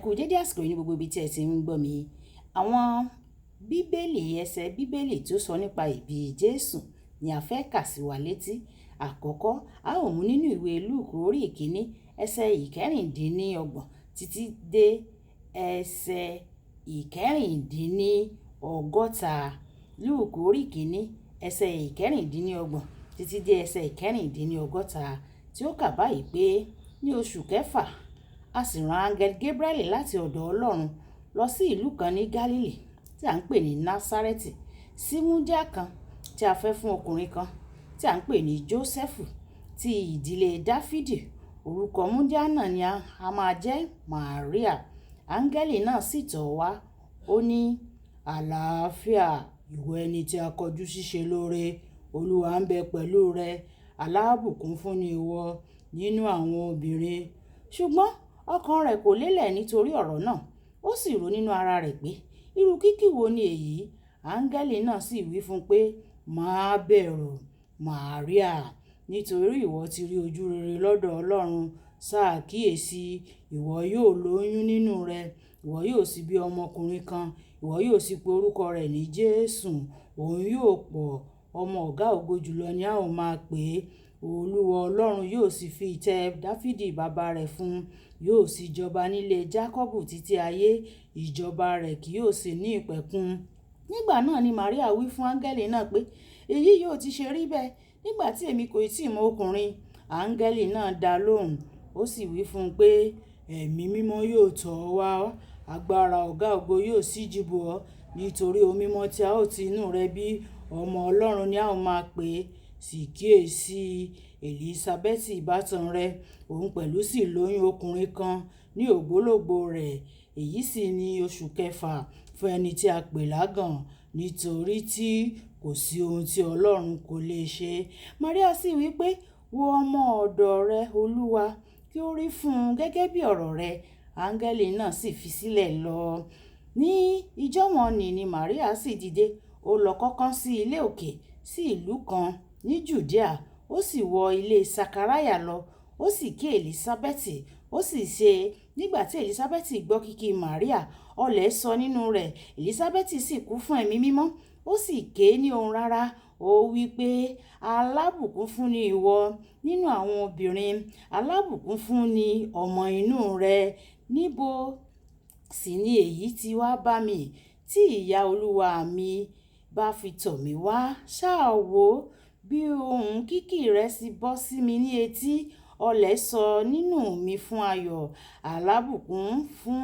Kú dédé àsìkò yìí ní gbogbo ibi tí ẹ ti ń gbọ́ mi. Àwọn ẹsẹ̀ bíbélì tó sọ nípa ìbí Jésù ni a fẹ́ kà sí wa létí. Àkọ́kọ́, a ó mú nínú ìwé Lúùkù orí ìkíní ẹsẹ̀ ìkẹrìndínlọ́gbọ̀n títí dé ẹsẹ̀ ìkẹrìndínlọ́gọ́ta. Lúùkù orí ìkíní ẹsẹ̀ ìkẹrìndínlọ́gbọ̀n títí dé ẹsẹ̀ ìkẹrìndínlọ́gọ́ta, tí ó kà báyìí pé ní oṣù kẹfà a sì rán áńgẹ́lì Gabriel láti ọ̀dọ̀ Ọlọ́run lọ sí ìlú kan ní Gálílì tí à ń pè ní Násárẹ́tì, sí wúńdíá kan tí a fẹ́ fún ọkùnrin kan tí à ń pè ní Jósẹ́fù ti ìdílé Dáfídì. Orúkọ wúńdíá náà ni a máa jẹ́ Màríà. Áńgẹ́lì náà sì tọ̀ wá, ó ní, àlàáfíà, ìwọ ẹni tí a kọjú sí ṣe lóore, Olúwa ń bẹ pẹ̀lú rẹ, alábùkún fún ni ìwọ nínú àwọn obìnrin. Ṣùgbọ́n ọkàn rẹ̀ kò lélẹ̀ nítorí ọ̀rọ̀ náà, ó sì rò nínú ara rẹ̀ pé irú kíkí wo ni èyí. Áńgẹ́lì náà sì wí fún un pé, má bẹ̀rù, Màríà, nítorí ìwọ ti rí ojú rere lọ́dọ̀ Ọlọ́run. Ṣàkíyèsí, ìwọ yóò lóyún nínú rẹ, ìwọ yóò sì bí ọmọkùnrin kan, ìwọ yóò sì pe orúkọ rẹ̀ ní Jésù. Òun yóò pọ̀, ọmọ ọ̀gá ògo jùlọ ni a ó máa pè é. Olúwa Ọlọ́run yóò sì fi ìtẹ́ Dáfídì bàbá rẹ̀ fún un, yóò sì jọba nílé Jákọ́bù títí ayé, ìjọba rẹ̀ kì yóò sì ní ìpẹ̀kun. Nígbà náà ni Màríà wí fún áńgẹ́lì náà pé, èyí yóò ti ṣe rí bẹ́ẹ̀ nígbà tí èmi kò tíì mọ ọkùnrin. Áńgẹ́lì náà dá lóhùn, ó sì wí fún un pé, ẹ̀mí mímọ́ yóò tọ̀ ọ́ wá, agbára ọ̀gá ògo yóò sì jìbò ọ́, nítorí ohun mímọ́ tí a ó ti inú rẹ bí, ọmọ Ọlọ́run ni a ó máa pè é. Sì kíyèsí, Èlísábẹ́tì ìbátan rẹ, òun pẹ̀lú sì lóyún ọkùnrin kan ní ògbólógbò rẹ̀. Èyí sì ni oṣù kẹfà fún ẹni tí a pè lágàn, nítorí tí kò sí ohun tí Ọlọ́run kò lè ṣe. Màríà sì wí pé, wo ọmọ ọ̀dọ̀ rẹ, Olúwa, kí ó rí fún un gẹ́gẹ́ bí ọ̀rọ̀ rẹ. Áńgẹ́lì náà sì fi sílẹ̀ lọ. Ní ijọ́ wọn ni Màríà sì dìde, ó lọ kánkán sí ilé òkè, sí ìlú kan ní Jùdíà. Ó sì wọ ilé Sakaráyà lọ, ó sì kí Èlísábẹ́tì. Ó sì ṣe, nígbà tí Èlísábẹ́tì gbọ́ kíkí Màríà, ọlẹ̀ sọ nínú rẹ̀. Èlísábẹ́tì sì kún fún ẹ̀mí mímọ́, ó sì ké ní ohùn rárá. Ó wí pé, alábùkún fún ni ìwọ nínú àwọn obìnrin, alábùkún fún ni ọmọ inú rẹ. Níbo sì ni èyí ti wá bá mi, tí ìyá Olúwa mi bá fi tọ̀ mí wá? Ṣáà wò bí ohùn kíkí rẹ̀ sì bọ́ sí mi ní etí. Ọlẹ̀ sọ nínú mi fún ayọ̀. Alábùkún fún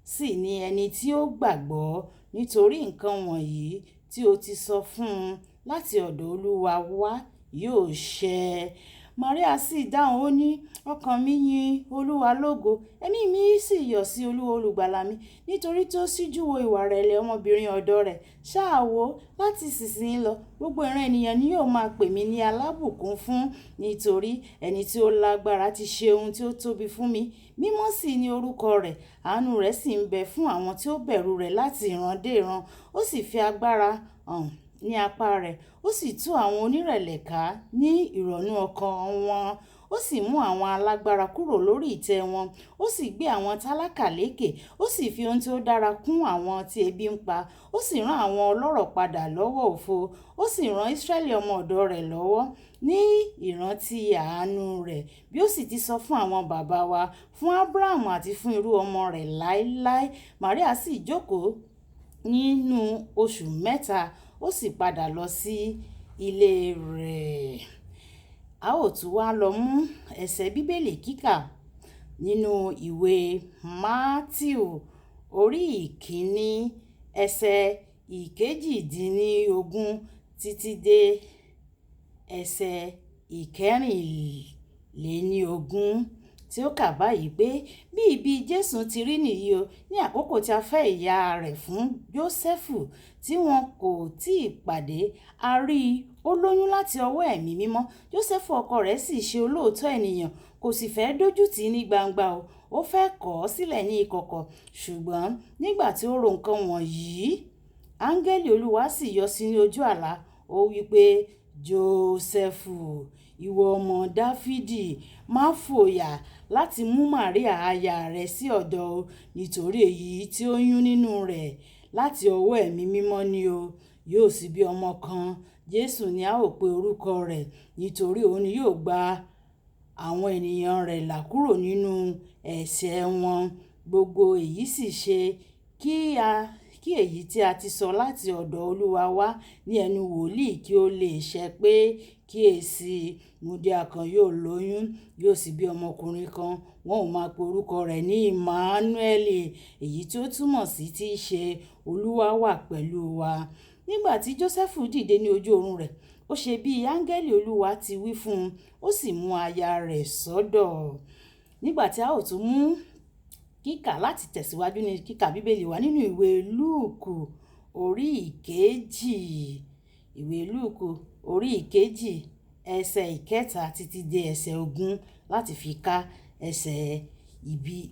sì ni ẹni tí ó gbàgbọ́, nítorí nǹkan wọ̀nyí tí o ti sọ fún un láti ọ̀dọ̀ Olúwa wá yóò ṣẹ. Màríà sì dáhùn, ó ní, ọkàn mi yìn Olúwa lógo, ẹ̀mí mi sì yọ̀ sí Olúwa olùgbàlà mi, nítorí tí ó síjú wo ìwà ìrẹ̀lẹ̀ ọmọbìnrin ọ̀dọ̀ rẹ̀. Ṣáà wò, láti ìsinsìnyí lọ gbogbo ìran ènìyàn ni yóò máa pè mí ní alábùkún fún, nítorí ẹni tí ó lágbára ti ṣe ohun tí ó tóbi fún mi. Mímọ́ sì ni orúkọ rẹ̀, àánú rẹ̀ sì ń bẹ fún àwọn tí ó bẹ̀rù rẹ̀ láti ìran dé ìran. Ó sì fi agbára hàn ní apá rẹ̀, ó sì tú àwọn onírẹ̀lẹ̀ ká ní ìrònú ọkàn wọn. Ó sì mú àwọn alágbára kúrò lórí ìtẹ́ wọn, ó sì gbé àwọn tálákà lékè, ó sì fi ohun tí ó dára kún àwọn tí ebi ń pa. Ó sì rán àwọn ọlọ́rọ̀ padà lọ́wọ́ òfo, ó sì rán Ísírẹ́lì ọmọ ọ̀dọ̀ rẹ̀ lọ́wọ́ ní ìrántí àánú rẹ̀, bí ó sì ti sọ fún àwọn bàbá wa, fún Ábúráhámù àti fún irú ọmọ rẹ̀ láéláé. Màríà sì jókòó nínú oṣù mẹ́ta, ó sì padà lọ sí ilé rẹ̀. A ó tún wá lọ mú ẹsẹ̀ bíbélì kíkà nínú ìwé Mátíù orí ìkíní ẹsẹ̀ ìkejìdínlógún títí dé ẹsẹ̀ ìkẹrìnlélógún, tí ó kà báyìí pé, bí ìbí Jésù ti rí nìyí o, ní àkókò tí a fẹ́ ìyá rẹ̀ fún Jósẹ́fù, tí wọn kò tí ì pàdé, a rí i, ó lóyún láti ọwọ́ ẹ̀mí mímọ́. Jósẹ́fù ọkọ rẹ̀ sì ṣe olóòótọ́ ènìyàn, kò sì fẹ́ dójú tì í ní gbangba o, ó fẹ́ kọ̀ ọ́ sílẹ̀ ní ìkọ̀kọ̀. Ṣùgbọ́n nígbà tí ó ro nǹkan wọ̀nyí, áńgẹ́lì Olúwa sì yọ sí ní ojú àlá, ó wí pé, Jósẹ́fù, ìwọ ọmọ Dáfídì, má fòyà láti mú Màríà aya rẹ sí ọ̀dọ̀ o, nítorí èyí tí ó yún nínú rẹ̀ láti ọwọ́ ẹ̀mí mímọ́ ni o. Yóò sì bí ọmọ kan, Jesu ni a ó pe orúkọ rẹ̀, nítorí òun ni yóò gba àwọn ènìyàn rẹ̀ là kúrò nínú ẹ̀ṣẹ̀ wọn. Gbogbo èyí sì ṣe kí èyí tí a ti sọ láti ọ̀dọ̀ Olúwa wá ní ẹnu wòlíì kí ó lè ṣẹ pé, kíyèsi, wúńdíá kan yóò lóyún, yóò sì bí ọmọkùnrin kan, wọn ó máa pe orúkọ rẹ̀ ní Ìmánuẹ́lì, èyí tí ó túmọ̀ sí tí í ṣe Olúwa wà pẹ̀lú wa. Nígbà tí Jósẹ́fù dìde ní ojú oorun rẹ̀, ó ṣe bí áńgẹ́lì Olúwa ti wí fún un, ó sì mú aya rẹ̀ sọ́dọ̀. Nígbà tí a ó tún mú kíkà láti tẹ̀síwájú ní kíkà Bíbélì wa nínú ìwé Lúùkù orí ìkejì, ìwé Lúùkù orí ìkejì ẹsẹ̀ ìkẹta títí dé ẹsẹ̀ ogún láti fi ká ẹsẹ̀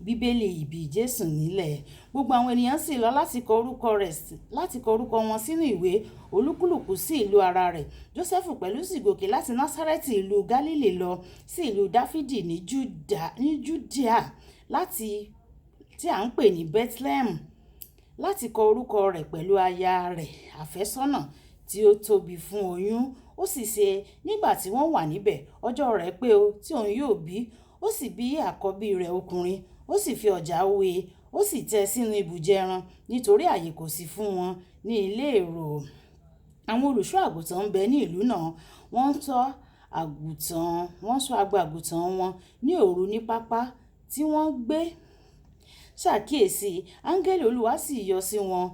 Bíbélì ìbí Jésù nílẹ̀. Gbogbo àwọn ènìyàn sì lọ láti kọ orúkọ wọn sínú ìwé, olúkúlùkù sí ìlú ara rẹ̀. Jósẹ́fù pẹ̀lú sì gòkè láti Násárẹ́tì ìlú Gálílì lọ sí ìlú Dáfídì ní Júdíà tí à ń pè ní Bẹ́tílẹ́hẹ́mù, láti kọ orúkọ rẹ̀ pẹ̀lú aya rẹ̀ àfẹ́sọ́nà tí ó tóbi fún oyún. Ó sì ṣe nígbà tí wọ́n wà níbẹ̀, ọjọ́ rẹ̀ pé o tí òun yóò bí, ó sì bí àkọ́bí rẹ̀ ọkùnrin, ó sì fi ọ̀já wé e, ó sì tẹ́ sínú ibùjẹ ẹran, nítorí àyè kò sí fún wọn ní ilé èrò. Àwọn olùṣọ́ àgùntàn ń bẹ ní ìlú náà, wọ́n ṣọ́ agbo àgùntàn wọn ní òru ní pápá tí wọ́n gbé. Ṣàkíyèsí, áńgẹ́lì Olúwa sì yọ sí wọn,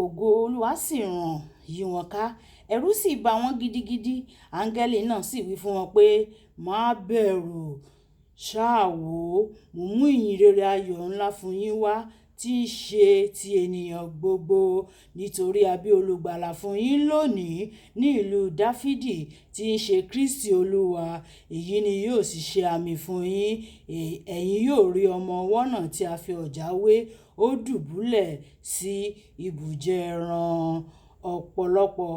ògo Olúwa sì ràn yí wọn ká, ẹ̀rù sì bà wọ́n gidigidi. Áńgẹ́lì náà sì wí fún wọn pé, má bẹ̀rù, ṣáà wò ó, mo mú ìyìnrere ayọ̀ ńlá fún yín wá, tí í ṣe ti ènìyàn gbogbo, nítorí a bí olùgbàlà fún yín lónìí ní ìlú Dáfídì, tí í ṣe Kristi Olúwa. Èyí ni yóò sì ṣe àmì fún yín, ẹ̀yin yóò rí ọmọ ọwọ́ náà tí a fi ọ̀já wé, ó dùbúlẹ̀ sí ibùjẹ ẹran. Ọ̀pọ̀lọpọ̀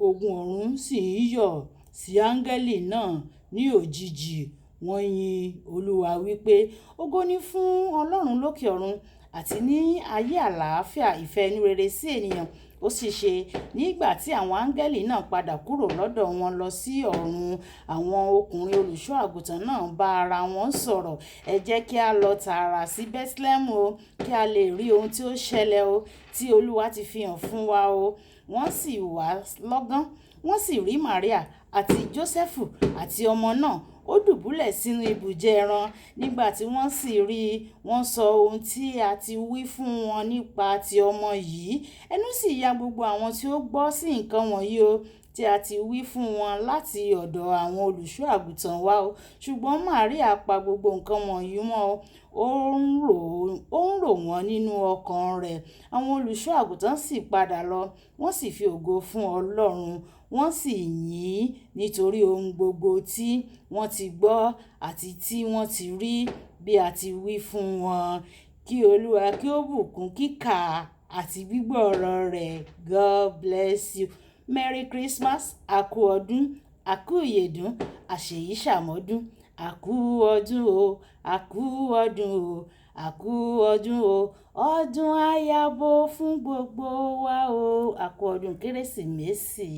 ogun ọ̀run sì ń yọ̀ sí áńgẹ́lì náà ní òjijì. Wọ́n yin Olúwa wípé, ògo ni fún Ọlọ́run lókè ọ̀run, àti ní ayé àlàáfíà ìfẹ́ inú rere sí ènìyàn. Ó sì ṣe nígbà tí àwọn áńgẹ́lì náà padà kúrò lọ́dọ̀ wọn lọ sí ọ̀run, àwọn ọkùnrin olùṣọ́ àgùntàn náà bá ara wọn sọ̀rọ̀, ẹ jẹ́ kí a lọ tààrà sí Bẹ́tílẹ́hẹ́mù o, kí a lè rí ohun tí ó ṣẹlẹ̀ o, tí Olúwa ti fi hàn fún wa o. Wọ́n sì wá lọ́gán, wọ́n sì rí Màríà àti Jósẹ́fù àti ọmọ náà, ó dùbúlẹ̀ sínú ibùjẹ ẹran. Nígbà tí wọ́n sì rí i, wọ́n sọ ohun tí a ti wí fún wọn nípa ti ọmọ yìí. Ẹnu sì ya gbogbo àwọn tí ó gbọ́ sí nǹkan wọ̀nyí o, tí a ti wí fún wọn láti ọ̀dọ̀ àwọn olùṣọ́ àgùntàn wa o. Ṣùgbọ́n Màríà pa gbogbo nǹkan wọ̀nyí mọ́, ó ń rò wọ́n nínú ọkàn rẹ̀. Àwọn olùṣọ́ àgùntàn sì padà lọ, wọ́n sì fi ògo fún Ọlọ́run, wọ́n sì yìn ín nítorí ohun gbogbo tí wọ́n ti gbọ́ àti tí wọ́n ti rí bí a ti wí fún wọn. Kí Olúwa kí ó bùkún kíkà àti gbígbọ́ ọ̀rọ̀ rẹ̀. God bless you. Merry Christmas, àkú ọdún, àkú ìyèdún, àṣèyí ṣàmọ́dún, àkú ọdún o, àkú ọdún o, àkú ọdún o, ọdún ayabo fún gbogbo wa o, àkú ọdún Kérésìmesì.